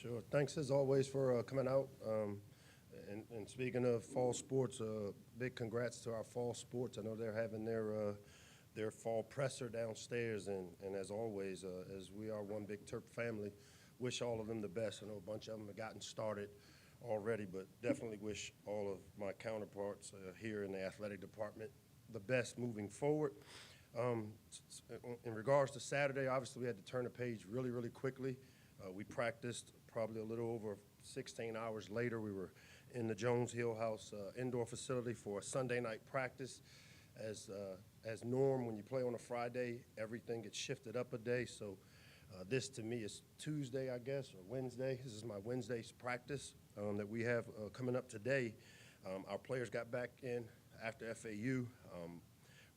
Sure. Thanks as always for coming out. And speaking of fall sports, big congrats to our fall sports. I know they're having their fall presser downstairs, and as always, as we are one big Terp family, wish all of them the best. I know a bunch of them have gotten started already, but definitely wish all of my counterparts here in the athletic department the best moving forward. In regards to Saturday, obviously we had to turn the page really, really quickly. We practiced probably a little over 16 hours later. We were in the Jones Hill House indoor facility for a Sunday night practice. As norm, when you play on a Friday, everything gets shifted up a day. So this to me is Tuesday, I guess, or Wednesday. This is my Wednesday's practice that we have coming up today. Our players got back in after FAU,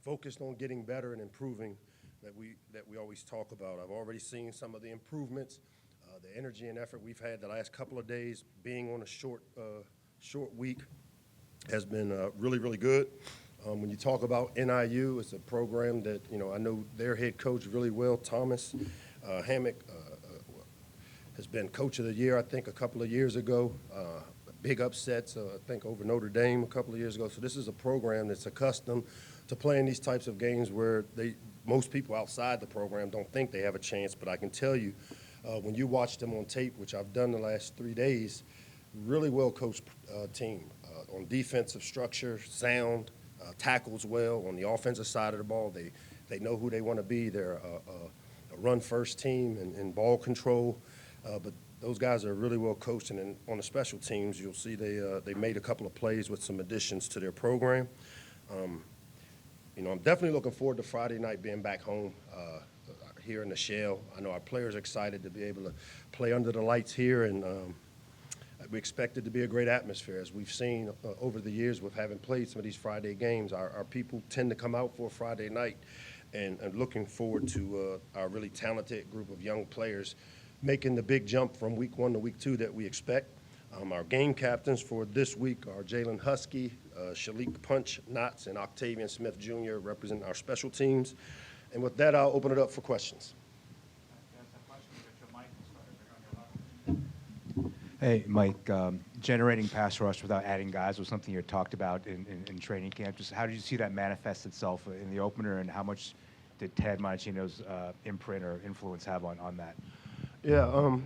focused on getting better and improving that we always talk about. I've already seen some of the improvements. The energy and effort we've had the last couple of days, being on a short week, has been really, really good. When you talk about NIU, it's a program that, I know their head coach really well, Thomas Hammock, has been coach of the year, I think, a couple of years ago. Big upsets, I think, over Notre Dame a couple of years ago. So this is a program that's accustomed to playing these types of games where most people outside the program don't think they have a chance. But I can tell you, when you watch them on tape, which I've done the last 3 days, really well-coached team. On defensive structure, sound, tackles well. On the offensive side of the ball, they know who they want to be. They're a run-first team and ball control. But those guys are really well-coached. And then on the special teams, you'll see they made a couple of plays with some additions to their program. I'm definitely looking forward to Friday night being back home here in the Shell. I know our players are excited to be able to play under the lights here, and we expect it to be a great atmosphere. As we've seen over the years with having played some of these Friday games, our people tend to come out for a Friday night, and looking forward to our really talented group of young players making the big jump from week 1 to week 2 that we expect. Our game captains for this week are Jaylen Husky, Shalik Punch Knotts, and Octavian Smith Jr. representing our special teams. And with that, I'll open it up for questions. Hey, Mike, generating pass rush without adding guys was something you talked about in training camp. Just how did you see that manifest itself in the opener, and how much did Ted Monachino's imprint or influence have on that? Yeah,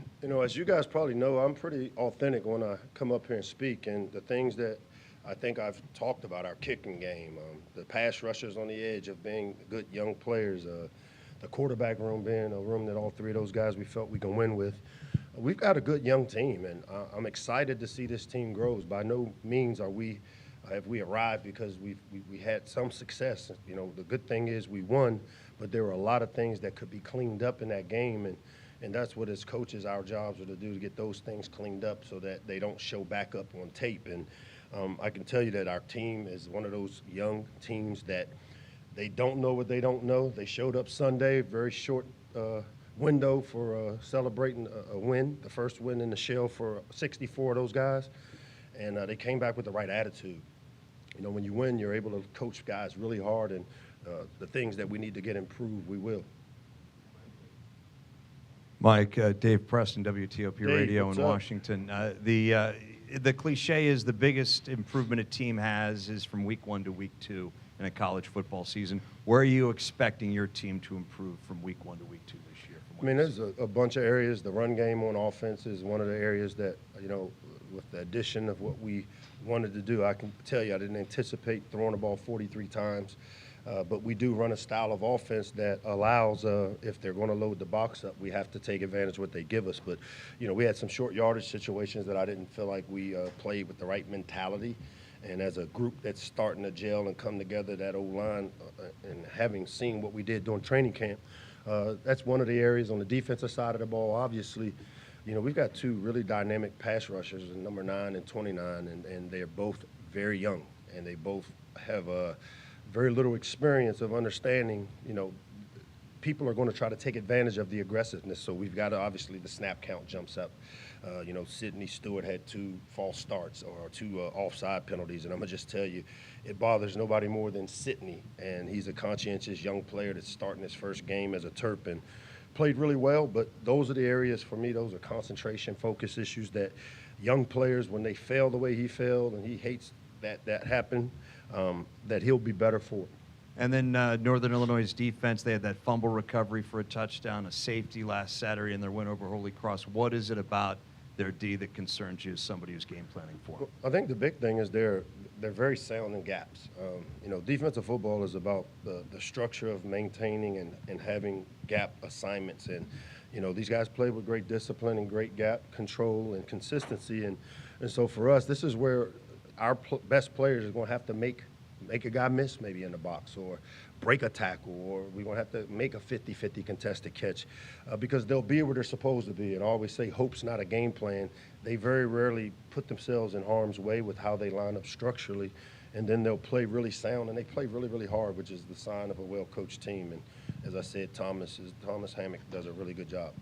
as you guys probably know, I'm pretty authentic when I come up here and speak, and the things that I think I've talked about, our kicking game, the pass rushers on the edge of being good young players, the quarterback room being a room that all three of those guys we felt we can win with. We've got a good young team, and I'm excited to see this team grows. By no means have we arrived because we had some success. The good thing is we won, but there were a lot of things that could be cleaned up in that game, and that's what as coaches our jobs are to do, to get those things cleaned up so that they don't show back up on tape. And I can tell you that our team is one of those young teams that they don't know what they don't know. They showed up Sunday, very short window for celebrating a win, the first win in the Shell for 64 of those guys, and they came back with the right attitude. When you win, you're able to coach guys really hard, and the things that we need to get improved, we will. Mike, Dave Preston, WTOP Dave, Radio in up? Washington. The cliche is the biggest improvement a team has is from week 1 to week 2 in a college football season. Where are you expecting your team to improve from week 1 to week 2 this year? There's a bunch of areas. The run game on offense is one of the areas that, with the addition of what we wanted to do, I can tell you I didn't anticipate throwing the ball 43 times. But we do run a style of offense that allows, if they're going to load the box up, we have to take advantage of what they give us. But, we had some short yardage situations that I didn't feel like we played with the right mentality. And as a group that's starting to gel and come together, that O-line, and having seen what we did during training camp, that's one of the areas on the defensive side of the ball. Obviously, we've got two really dynamic pass rushers, number 9 and 29, and they're both very young, and they both have very little experience of understanding, people are going to try to take advantage of the aggressiveness. So we've got to, obviously, the snap count jumps up. Sidney Stewart had 2 false starts or 2 offside penalties. And I'm going to just tell you, it bothers nobody more than Sidney. And he's a conscientious young player that's starting his first game as a Terp and played really well, but those are the areas for me, those are concentration, focus issues that young players, when they fail the way he failed, and he hates that happened, that he'll be better for it. And then Northern Illinois' defense, they had that fumble recovery for a touchdown, a safety last Saturday in their win over Holy Cross. What is it about their D that concerns you as somebody who's game planning for them? I think the big thing is they're very sound in gaps. Defensive football is about the structure of maintaining and having gap assignments. And, these guys play with great discipline and great gap control and consistency. And so for us, this is where our best players are going to have to make a guy miss maybe in the box, or break a tackle, or we're going to have to make a 50-50 contested catch because they'll be where they're supposed to be. And I always say hope's not a game plan. They very rarely put themselves in harm's way with how they line up structurally, and then they'll play really sound, and they play really, really hard, which is the sign of a well-coached team. And as I said, Thomas Hammock does a really good job.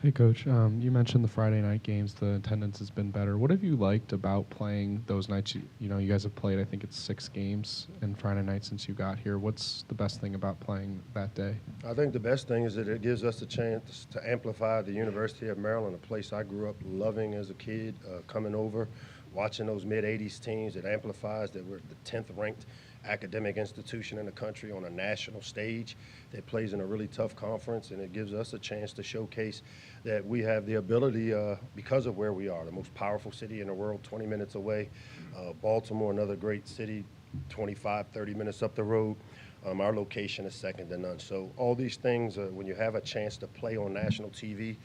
Hey, Coach. You mentioned the Friday night games. The attendance has been better. What have you liked about playing those nights? You guys have played, I think it's 6 games in Friday night since you got here. What's the best thing about playing that day? I think the best thing is that it gives us a chance to amplify the University of Maryland, a place I grew up loving as a kid, coming over, watching those mid-'80s teams. It amplifies that we're the 10th ranked academic institution in the country on a national stage that plays in a really tough conference, and it gives us a chance to showcase that we have the ability, because of where we are, the most powerful city in the world, 20 minutes away. Baltimore, another great city, 25, 30 minutes up the road. Our location is second to none. So all these things, when you have a chance to play on national TV,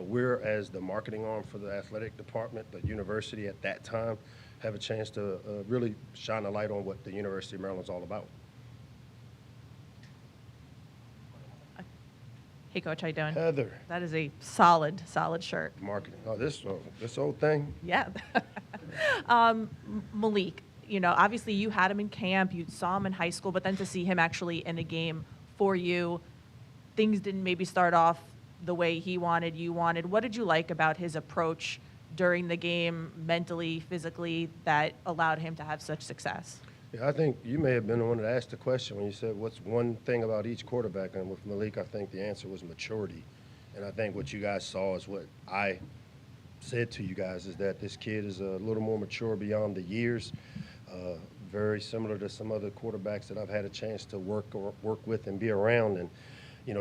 we're, as the marketing arm for the athletic department, the university at that time, have a chance to really shine a light on what the University of Maryland is all about. Hey, Coach, how you doing? Heather. That is a solid shirt. Marketing. Oh, this old thing? Yeah. Malik, obviously you had him in camp, you saw him in high school, but then to see him actually in a game for you, things didn't maybe start off the way you wanted. What did you like about his approach during the game, mentally, physically, that allowed him to have such success? Yeah, I think you may have been the one that asked the question when you said, what's one thing about each quarterback? And with Malik, I think the answer was maturity. And I think what you guys saw is what I said to you guys, is that this kid is a little more mature beyond the years, very similar to some other quarterbacks that I've had a chance to work with and be around. And,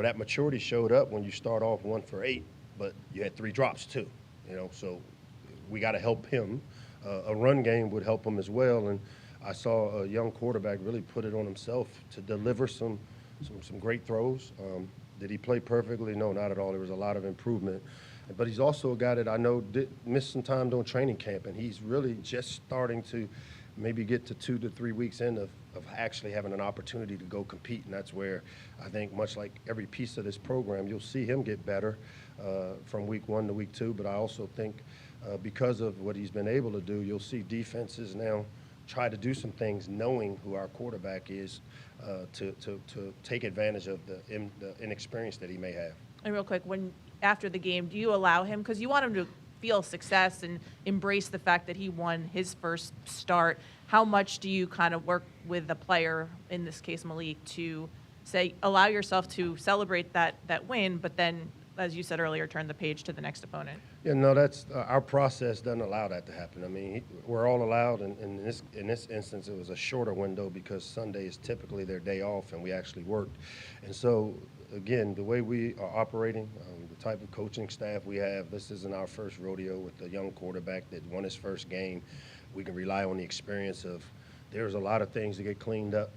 that maturity showed up when you start off 1 for 8, but you had 3 drops too, so we got to help him. A run game would help him as well. And I saw a young quarterback really put it on himself to deliver some great throws. Did he play perfectly? No, not at all. There was a lot of improvement. But he's also a guy that I know did miss some time during training camp, and he's really just starting to maybe get to 2 to 3 weeks in of actually having an opportunity to go compete. And that's where I think, much like every piece of this program, you'll see him get better from week 1 to week 2. But I also think because of what he's been able to do, you'll see defenses now try to do some things knowing who our quarterback is to take advantage of the inexperience that he may have. And real quick, after the game, do you allow him, because you want him to feel success and embrace the fact that he won his first start, how much do you kind of work with the player, in this case Malik, to say, allow yourself to celebrate that win, but then, as you said earlier, turn the page to the next opponent? Yeah, no, that's our process doesn't allow that to happen. I mean, we're all allowed, and in this instance, it was a shorter window because Sunday is typically their day off, and we actually worked. And so, again, the way we are operating, the type of coaching staff we have, this isn't our first rodeo with a young quarterback that won his first game. We can rely on the experience of, there's a lot of things to get cleaned up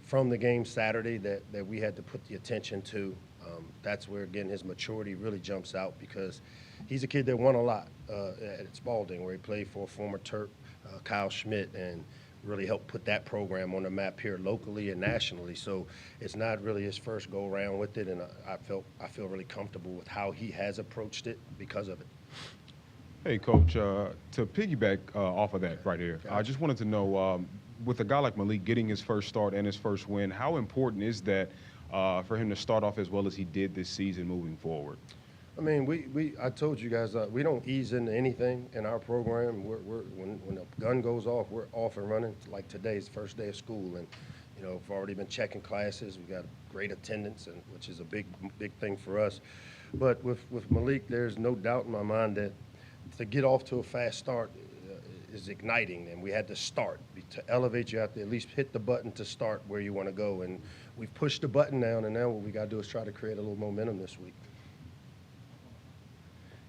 from the game Saturday that we had to put the attention to. That's where, again, his maturity really jumps out, because he's a kid that won a lot at Spalding, where he played for a former Terp, Kyle Schmidt, and really helped put that program on the map here locally and nationally. So it's not really his first go-around with it, and I feel really comfortable with how he has approached it because of it. Hey, Coach, to piggyback off of that right here, I just wanted to know, with a guy like Malik getting his first start and his first win, how important is that for him to start off as well as he did this season moving forward? I mean, I told you guys, we don't ease into anything in our program. When the gun goes off, we're off and running. Like today's first day of school, and You know, we've already been checking classes. We got great attendance, and which is a big thing for us. But with Malik, there's no doubt in my mind that to get off to a fast start is igniting, and we had to start. To elevate, you have to at least hit the button to start where you want to go, and we've pushed the button down, and now what we got to do is try to create a little momentum this week.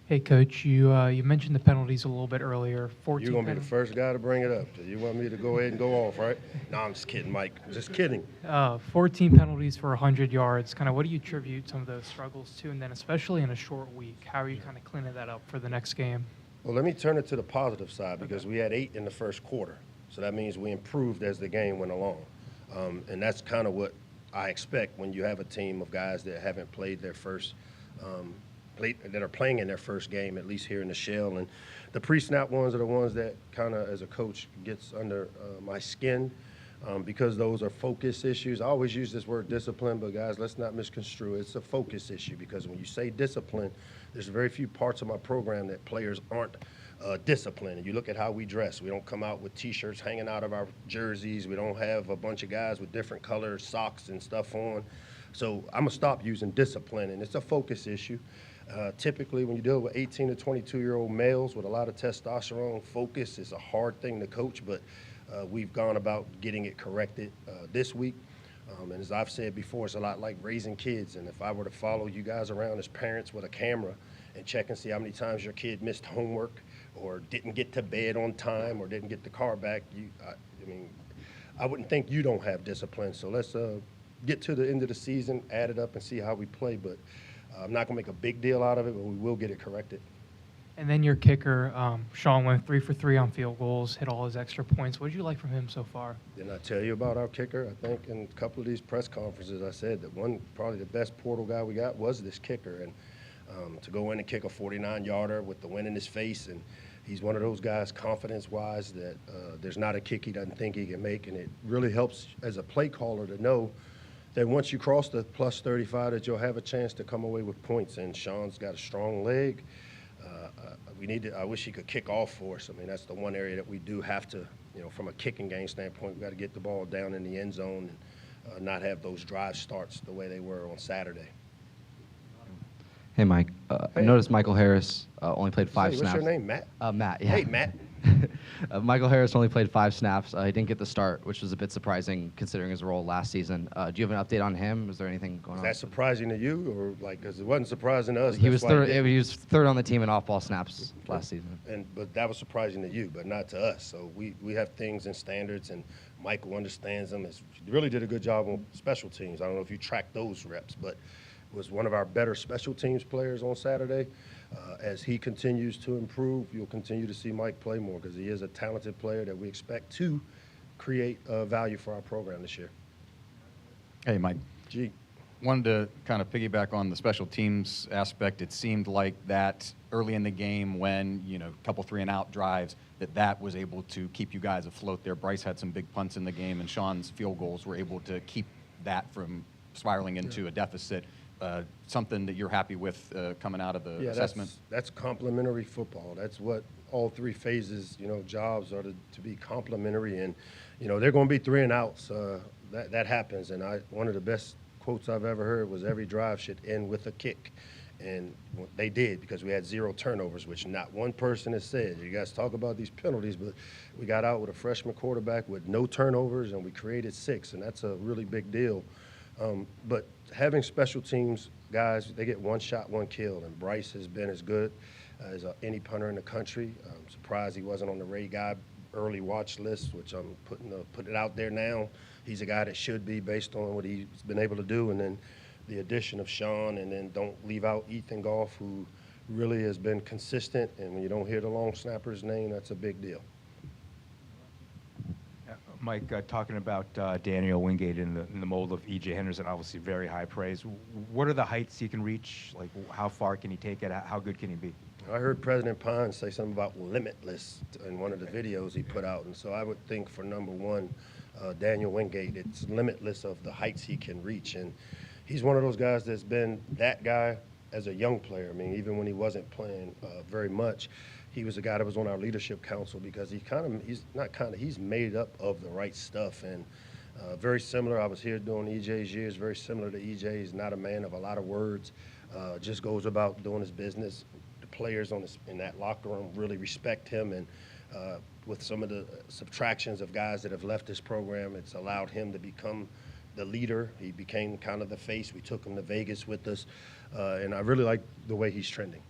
Hey, Coach, you mentioned the penalties a little bit earlier. 14 You're going to be the first guy to bring it up. You want me to go ahead and go off, right? No, I'm just kidding, Mike. Just kidding. 14 penalties for 100 yards. Kind of what do you attribute some of those struggles to? And then especially in a short week, how are you kind of cleaning that up for the next game? Well, let me turn it to the positive side because we had 8 in the first quarter. So that means we improved as the game went along. And that's kind of what I expect when you have a team of guys that haven't played their first that are playing in their first game, at least here in the shell. And the pre-snap ones are the ones that kind of, as a coach, gets under my skin because those are focus issues. I always use this word discipline, but guys, let's not misconstrue it. It's a focus issue because when you say discipline, there's very few parts of my program that players aren't disciplined. And you look at how we dress. We don't come out with T-shirts hanging out of our jerseys. We don't have a bunch of guys with different color socks and stuff on. So I'm going to stop using discipline, and it's a focus issue. Typically, when you deal with 18 to 22-year-old males with a lot of testosterone, focus is a hard thing to coach, but we've gone about getting it corrected this week. And as I've said before, it's a lot like raising kids. And if I were to follow you guys around as parents with a camera and check and see how many times your kid missed homework or didn't get to bed on time or didn't get the car back, I wouldn't think you don't have discipline. So let's get to the end of the season, add it up, and see how we play. But I'm not going to make a big deal out of it, but we will get it corrected. And then your kicker, Sean, went 3 for 3 on field goals, hit all his extra points. What did you like from him so far? Didn't I tell you about our kicker? I think in a couple of these press conferences I said that probably the best portal guy we got was this kicker. And to go in and kick a 49-yarder with the wind in his face, and he's one of those guys confidence-wise that there's not a kick he doesn't think he can make, and it really helps as a play caller to know that once you cross the plus 35 that you'll have a chance to come away with points. And Sean's got a strong leg. I wish he could kick off for us. I mean, that's the one area that we do have to, from a kicking game standpoint, we've got to get the ball down in the end zone and not have those drive starts the way they were on Saturday. Hey, Mike. I noticed Michael Harris only played 5 snaps. What's your name, Matt? Matt, yeah. Hey, Matt. Michael Harris only played 5 snaps. He didn't get the start, which was a bit surprising considering his role last season. Do you have an update on him? Is there anything going on? Is that surprising to you, or because it wasn't surprising to us? He was third on the team in off-ball snaps last season. But that was surprising to you, but not to us. So we have things and standards, and Michael understands them. He really did a good job on special teams. I don't know if you tracked those reps, but was one of our better special teams players on Saturday. As he continues to improve, you'll continue to see Mike play more because he is a talented player that we expect to create value for our program this year. Hey, Mike. G. Wanted to kind of piggyback on the special teams aspect. It seemed like that early in the game when, a couple 3-and-out drives, that was able to keep you guys afloat there. Bryce had some big punts in the game, and Sean's field goals were able to keep that from spiraling into a deficit. Something that you're happy with coming out of the assessment? That's complementary football. That's what all 3 phases, jobs are to be complementary. And, they're going to be 3-and-outs. That happens. And one of the best quotes I've ever heard was every drive should end with a kick. And they did because we had 0 turnovers, which not one person has said. You guys talk about these penalties, but we got out with a freshman quarterback with no turnovers, and we created 6, and that's a really big deal. But having special teams guys, they get 1 shot, 1 kill, and Bryce has been as good as any punter in the country. I'm surprised he wasn't on the Ray Guy early watch list, which I'm putting it out there now. He's a guy that should be based on what he's been able to do, and then the addition of Sean, and then don't leave out Ethan Goff, who really has been consistent, and when you don't hear the long snapper's name, that's a big deal. Mike, talking about Daniel Wingate in the mold of E.J. Henderson, obviously very high praise. What are the heights he can reach? Like, how far can he take it? How good can he be? I heard President Pine say something about limitless in one of the videos he put out, and so I would think for number one, Daniel Wingate, it's limitless of the heights he can reach, and he's one of those guys that's been that guy as a young player. I mean, even when he wasn't playing very much, he was a guy that was on our leadership council because he's made up of the right stuff. And Very similar. I was here during EJ's years. Very similar to EJ. He's not a man of a lot of words. Just goes about doing his business. The players in that locker room really respect him, and with some of the subtractions of guys that have left this program, it's allowed him to become the leader. He became kind of the face. We took him to Vegas with us, and I really like the way he's trending.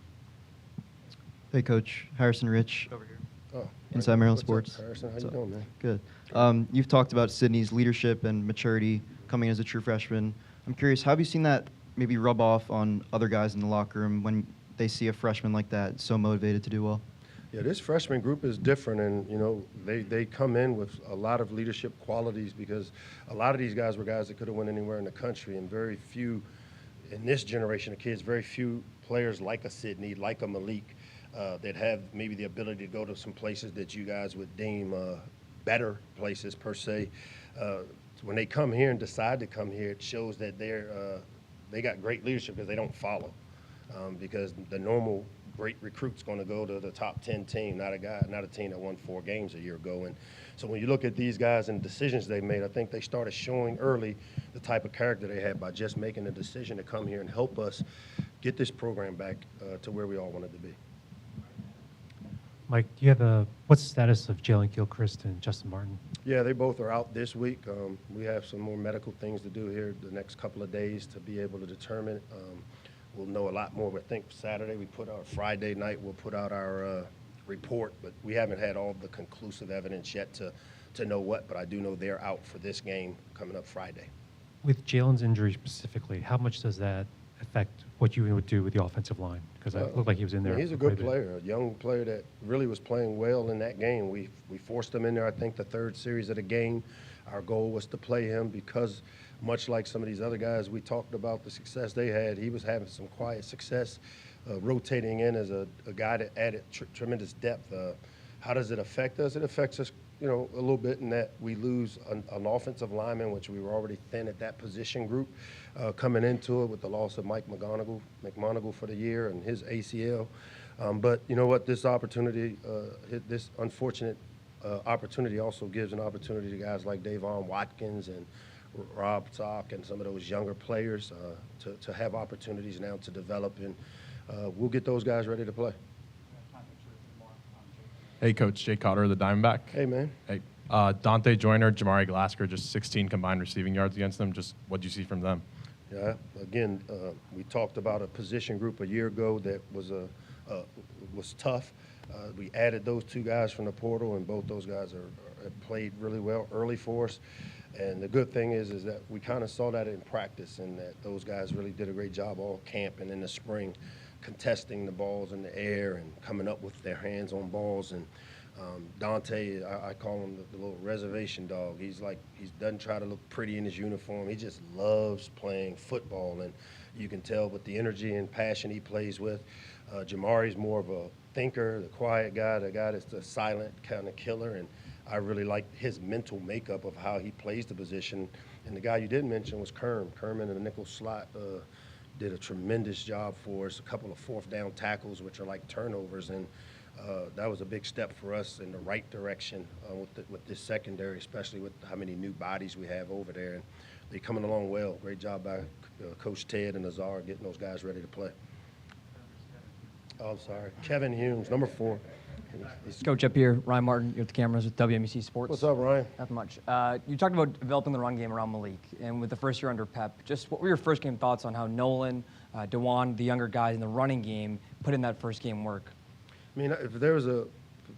Hey, Coach. Harrison Rich, Over here. Oh, Inside Maryland What's Sports. up, Harrison? How What's you up? doing, man? Good. You've talked about Sidney's leadership and maturity coming as a true freshman. I'm curious, how have you seen that maybe rub off on other guys in the locker room when they see a freshman like that so motivated to do well? Yeah, this freshman group is different, and they come in with a lot of leadership qualities because a lot of these guys were guys that could have went anywhere in the country, and very few in this generation of kids, very few players like a Sidney, like a Malik, that have maybe the ability to go to some places that you guys would deem better places per se. When they come here and decide to come here, it shows that they got great leadership because they don't follow. Because the normal great recruit's going to go to the top 10 team, not a team that won 4 games a year ago. And so when you look at these guys and decisions they made, I think they started showing early the type of character they had by just making a decision to come here and help us get this program back to where we all wanted to be. Mike, do you have what's the status of Jaylen Gilchrist and Justyn Martin? Yeah, they both are out this week. We have some more medical things to do here the next couple of days to be able to determine. We'll know a lot more. I think Saturday Friday night we'll put out our report, but we haven't had all the conclusive evidence yet to know what, but I do know they're out for this game coming up Friday. With Jaylen's injury specifically, how much does that affect what you would do with the offensive line? Because it looked like he was in there. He's a good player, a young player that really was playing well in that game. We forced him in there, I think, the 3rd series of the game. Our goal was to play him because, much like some of these other guys we talked about the success they had, he was having some quiet success, rotating in as a guy that added tremendous depth. How does it affect us? It affects us, a little bit in that we lose an offensive lineman, which we were already thin at that position group, coming into it with the loss of Mike McMonagle for the year and his ACL. But you know what? This opportunity, this unfortunate opportunity also gives an opportunity to guys like Davon Watkins and Rob Sock and some of those younger players to have opportunities now to develop, and we'll get those guys ready to play. Hey, Coach. Jay Cotter, the Diamondback. Hey, man. Hey. Dante Joyner, Jamari Glasgow, just 16 combined receiving yards against them. Just what do you see from them? Yeah, again, we talked about a position group a year ago that was tough. We added those 2 guys from the portal, and both those guys have played really well early for us. And the good thing is that we kind of saw that in practice, and that those guys really did a great job all camp and in the spring, contesting the balls in the air and coming up with their hands on balls. And Dante, I call him the little reservation dog. He doesn't try to look pretty in his uniform. He just loves playing football, and you can tell with the energy and passion he plays with. Jamari's more of a thinker, the quiet guy, the guy that's the silent kind of killer, and I really like his mental makeup of how he plays the position. And the guy you didn't mention was Kerm in the nickel slot. Did a tremendous job for us, a couple of 4th down tackles, which are like turnovers, and that was a big step for us in the right direction with this secondary, especially with how many new bodies we have over there. And they're coming along well. Great job by Coach Ted and Azar getting those guys ready to play. Oh, I'm sorry. Kevin Humes, number 4. Coach, up here, Ryan Martin, you're at the cameras with WMEC Sports. What's up, Ryan? Nothing much. You talked about developing the run game around Malik, and with the first year under Pep, just what were your first game thoughts on how Nolan, DeJuan, the younger guys in the running game, put in that first game work? I mean, if there was a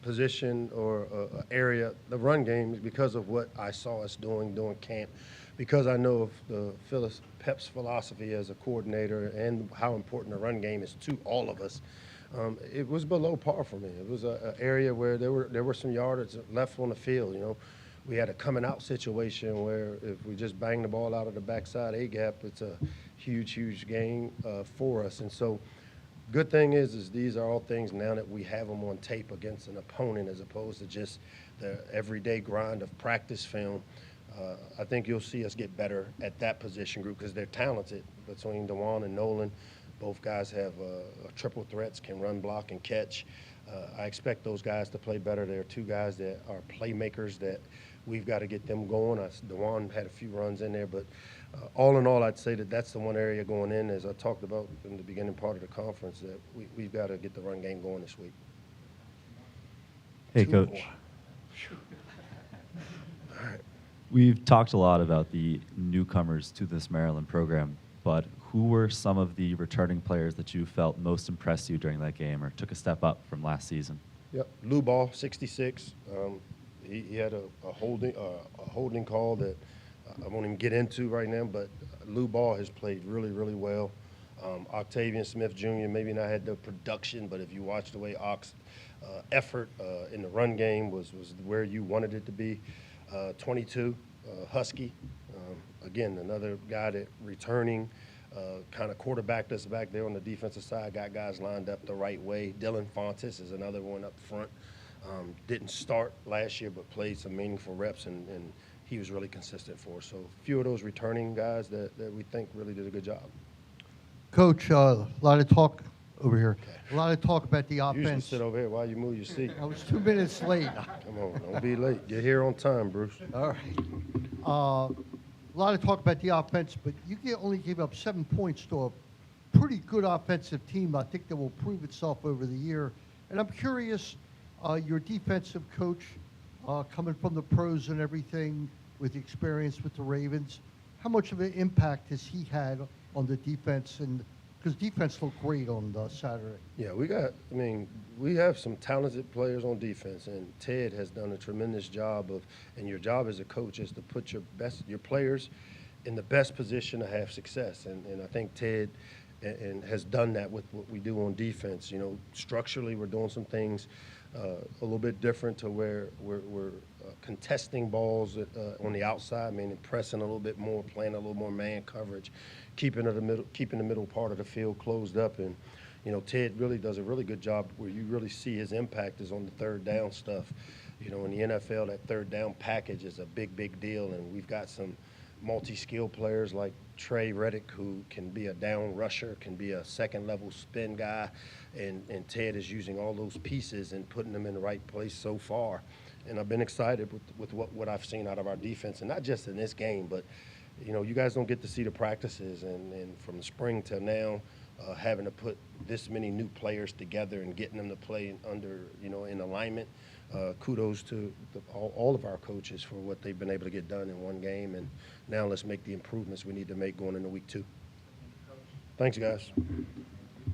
position or an area, the run game, because of what I saw us doing camp, because I know of Pep's philosophy as a coordinator and how important the run game is to all of us, it was below par for me. It was an area where there were some yardage left on the field. We had a coming out situation where if we just bang the ball out of the backside A-gap, it's a huge gain for us. And so good thing is these are all things now that we have them on tape against an opponent as opposed to just the everyday grind of practice film. I think you'll see us get better at that position group because they're talented between DeJuan and Nolan. Both guys have triple threats, can run, block, and catch. I expect those guys to play better. There are two guys that are playmakers that we've got to get them going. Dewan had a few runs in there, but all in all, I'd say that that's the one area going in, as I talked about in the beginning part of the conference, that we've got to get the run game going this week. Hey, Coach. We've talked a lot about the newcomers to this Maryland program, but who were some of the returning players that you felt most impressed you during that game or took a step up from last season? Yep, Lou Ball, 66. He had a holding call that I won't even get into right now, but Lou Ball has played really, really well. Octavian Smith Jr. maybe not had the production, but if you watch the way Ox effort in the run game was where you wanted it to be. 22, Husky. Again, another guy that returning, kind of quarterbacked us back there on the defensive side, got guys lined up the right way. Dylan Fontes is another one up front. Didn't start last year, but played some meaningful reps, and he was really consistent for us. So a few of those returning guys that we think really did a good job. Coach, a lot of talk over here. Okay. A lot of talk about the offense. Usually sit over here while you move your seat. I was 2 minutes late. Come on, don't be late. Get here on time, Bruce. All right. A lot of talk about the offense, but you only gave up 7 points to a pretty good offensive team. I think that will prove itself over the year. And I'm curious, your defensive coach, coming from the pros and everything, with the experience with the Ravens, how much of an impact has he had on the defense? And because defense looked great on Saturday. Yeah, we have some talented players on defense, and Ted has done a tremendous job of, and your job as a coach is to put your players in the best position to have success. And I think Ted has done that with what we do on defense. You know, structurally, we're doing some things a little bit different to where we're contesting balls on the outside, meaning pressing a little bit more, playing a little more man coverage, keeping the middle part of the field closed up. And you know, Ted really does a really good job where you really see his impact is on the third down stuff. You know, in the NFL, that third down package is a big deal, and we've got some multi-skill players like Trey Reddick, who can be a down rusher, can be a second-level spin guy, and Ted is using all those pieces and putting them in the right place so far. And I've been excited with what I've seen out of our defense, and not just in this game, but you know, you guys don't get to see the practices, and from the spring till now, having to put this many new players together and getting them to play under, you know, in alignment. Kudos to all of our coaches for what they've been able to get done in one game, and now let's make the improvements we need to make going into week 2. Thanks, guys.